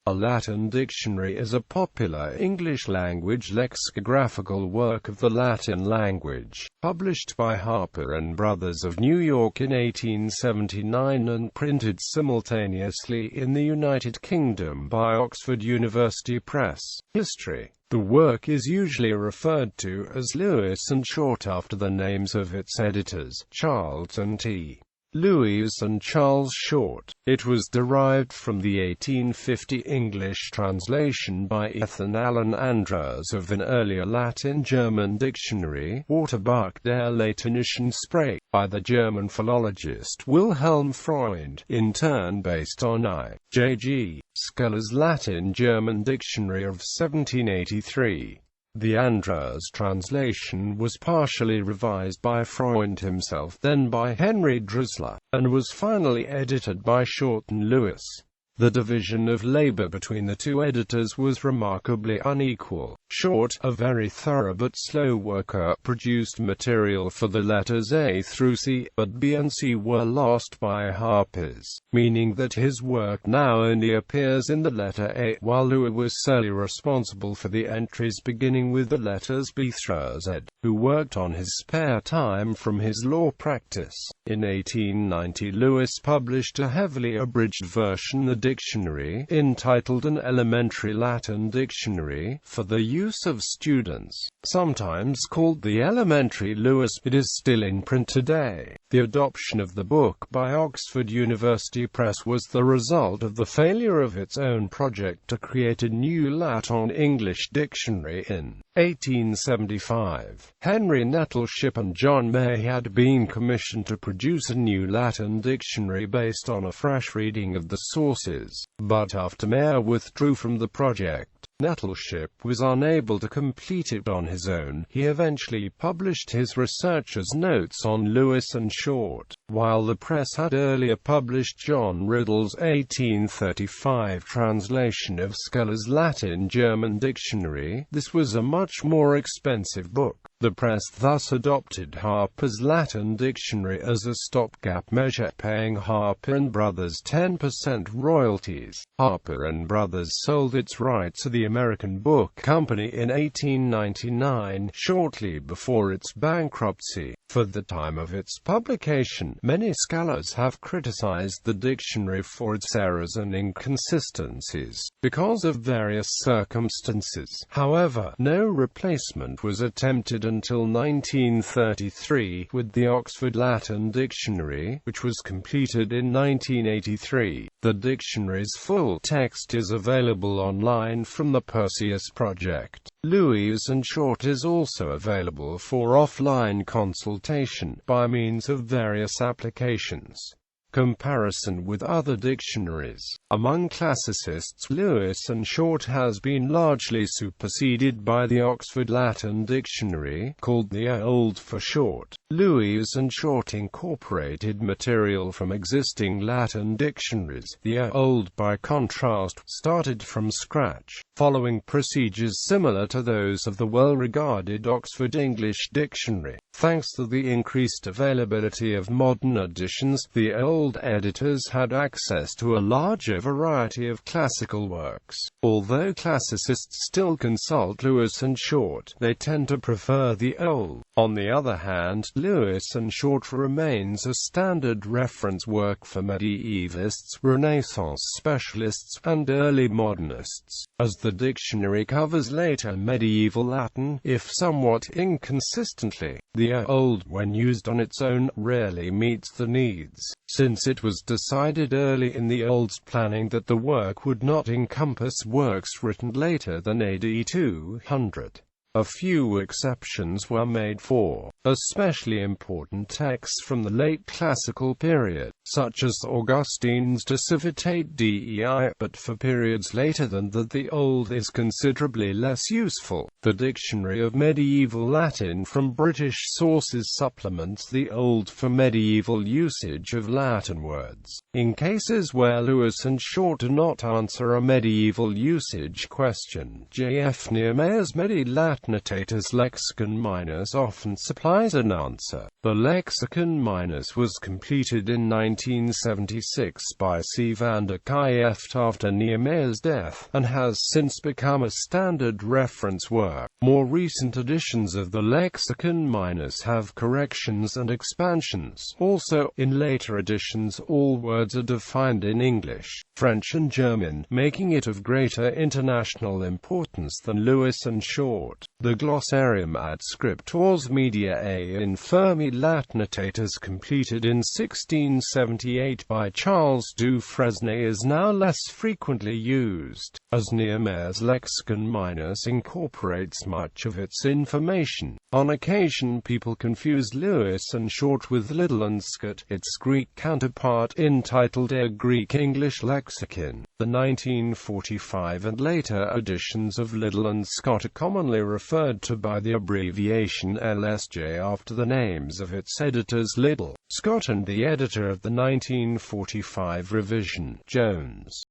A Latin dictionary is a popular English-language lexicographical work of the Latin language, published by Harper and Brothers of New York in 1879 and printed simultaneously in the United Kingdom by Oxford University Press. History. The work is usually referred to as Lewis and Short after the names of its editors, Charles and T. Lewis and Charles Short. It was derived from the 1850 English translation by Ethan Allen Andrews of an earlier Latin-German dictionary, Wörterbuch der Lateinischen Sprache, by the German philologist Wilhelm Freund, in turn based on I.J.G. Scheller's Latin-German dictionary of 1783. The Andrews translation was partially revised by Freund himself, then by Henry Drisler, and was finally edited by Short and Lewis. The division of labor between the two editors was remarkably unequal. Short, a very thorough but slow worker, produced material for the letters A through C, but B and C were lost by Harper's, meaning that his work now only appears in the letter A, while Lewis was solely responsible for the entries beginning with the letters B through Z, who worked on his spare time from his law practice. In 1890 Lewis published a heavily abridged version, the dictionary, entitled An Elementary Latin Dictionary, for the use of students. Sometimes called the Elementary Lewis, it is still in print today. The adoption of the book by Oxford University Press was the result of the failure of its own project to create a new Latin-English dictionary in 1875. Henry Nettleship and John May had been commissioned to produce a new Latin dictionary based on a fresh reading of the sources, but after May withdrew from the project, Nettleship was unable to complete it on his own. He eventually published his researcher's notes on Lewis and Short. While the press had earlier published John Riddle's 1835 translation of Scheller's Latin-German dictionary, this was a much more expensive book. The press thus adopted Harper's Latin dictionary as a stopgap measure, paying Harper and Brothers 10% royalties. Harper and Brothers sold its rights to the American Book Company in 1899, shortly before its bankruptcy. For the time of its publication, many scholars have criticized the dictionary for its errors and inconsistencies, because of various circumstances. However, no replacement was attempted until 1933, with the Oxford Latin Dictionary, which was completed in 1983. The dictionary's full text is available online from the Perseus Project. Lewis and Short is also available for offline consultation by means of various applications. Comparison with other dictionaries. Among classicists, Lewis and Short has been largely superseded by the Oxford Latin Dictionary, called the Old for short. Lewis and Short incorporated material from existing Latin dictionaries. The Old, by contrast, started from scratch, following procedures similar to those of the well-regarded Oxford English Dictionary. Thanks to the increased availability of modern editions, the Old editors had access to a larger variety of classical works. Although classicists still consult Lewis and Short, they tend to prefer the Old. On the other hand, Lewis and Short remains a standard reference work for medievalists, Renaissance specialists, and early modernists. As the dictionary covers later medieval Latin, if somewhat inconsistently, the Old, when used on its own, rarely meets the needs, since it was decided early in the Old's planning that the work would not encompass works written later than AD 200. A few exceptions were made for especially important texts from the late classical period, such as Augustine's De Civitate Dei, but for periods later than that the Old is considerably less useful. The Dictionary of Medieval Latin from British sources supplements the Old for medieval usage of Latin words. In cases where Lewis and Short do not answer a medieval usage question, J. F. Niermeyer's Medi Latinitatis Lexicon Minus often supplies implies an answer. The lexicon minus was completed in 1976 by C. van der Kieft after Nehemiah's death, and has since become a standard reference work. More recent editions of the lexicon minus have corrections and expansions. Also, in later editions all words are defined in English, French and German, making it of greater international importance than Lewis and Short. The Glossarium ad scriptores mediae infirmi latinitatis, completed in 1678 by Charles du Fresnay, is now less frequently used, as Nehemiah's lexicon minus incorporates much of its information. On occasion people confuse Lewis and Short with Liddell and Scott, its Greek counterpart, entitled A Greek-English Lexicon. The 1945 and later editions of Liddell and Scott are commonly referred to by the abbreviation LSJ after the names of its editors Liddell, Scott, and the editor of the 1945 revision, Jones.